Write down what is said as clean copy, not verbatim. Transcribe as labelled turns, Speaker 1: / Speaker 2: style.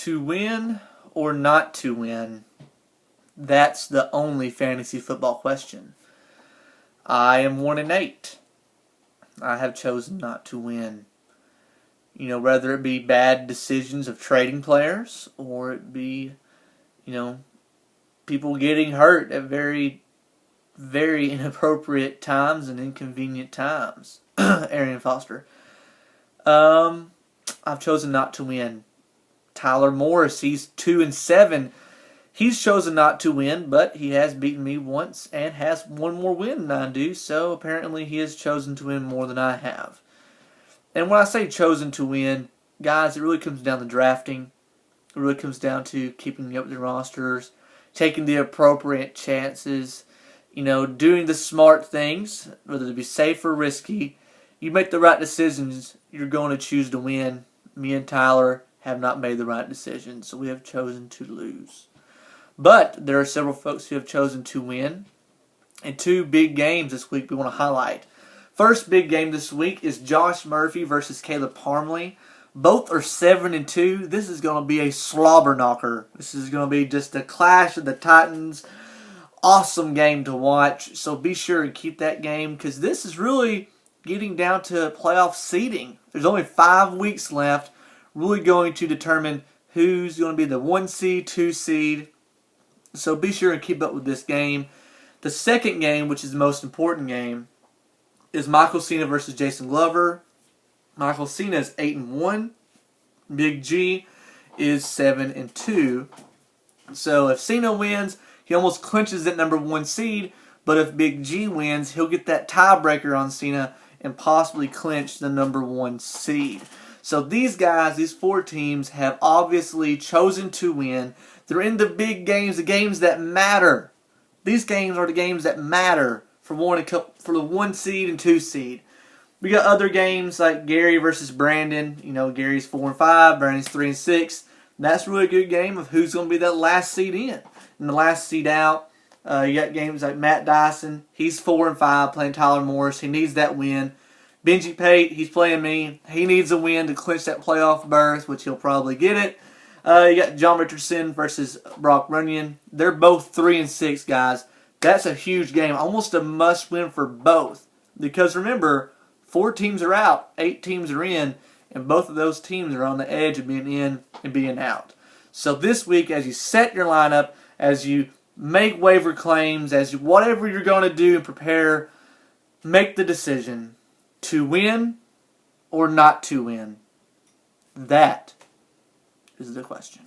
Speaker 1: To win or not to win? That's the only fantasy football question. I am 1-8. I have chosen not to win. Whether it be bad decisions of trading players or it be, people getting hurt at very, very inappropriate times and inconvenient times. Arian Foster. I've chosen not to win. Tyler Morris, he's 2-7. He's chosen not to win, but he has beaten me once and has one more win than I do, so apparently he has chosen to win more than I have. And when I say chosen to win, guys, it really comes down to drafting. It really comes down to keeping up with the rosters, taking the appropriate chances, doing the smart things, whether it be safe or risky. You make the right decisions, you're going to choose to win. Me and Tyler have not made the right decision, so we have chosen to lose. But there are several folks who have chosen to win. And two big games this week we want to highlight. First big game this week is Josh Murphy versus Caleb Parmley. Both are 7-2. This is going to be a slobber knocker. This is going to be just a clash of the Titans. Awesome game to watch. So be sure and keep that game because this is really getting down to playoff seeding. There's only 5 weeks left. Really going to determine who's going to be the 1 seed, 2 seed. So be sure and keep up with this game. The second game, which is the most important game, is Michael Cena versus Jason Glover. Michael Cena is 8-1. Big G is 7-2. So if Cena wins, he almost clinches that number 1 seed. But if Big G wins, he'll get that tiebreaker on Cena and possibly clinch the number 1 seed. So these guys, these 4 teams, have obviously chosen to win. They're in the big games, the games that matter. These games are the games that matter for the 1 seed and 2 seed. We got other games like Gary versus Brandon. Gary's 4-5, Brandon's 3-6. That's really a good game of who's going to be that last seed in and the last seed out. You got games like Matt Dyson. He's 4-5 playing Tyler Morris. He needs that win. Benji Pate, he's playing me. He needs a win to clinch that playoff berth, which he'll probably get it. You got John Richardson versus Brock Runyon. They're both 3-6, guys. That's a huge game. Almost a must-win for both. Because remember, 4 teams are out, 8 teams are in, and both of those teams are on the edge of being in and being out. So this week, as you set your lineup, as you make waiver claims, whatever you're going to do and prepare, make the decision to win or not to win. That is the question.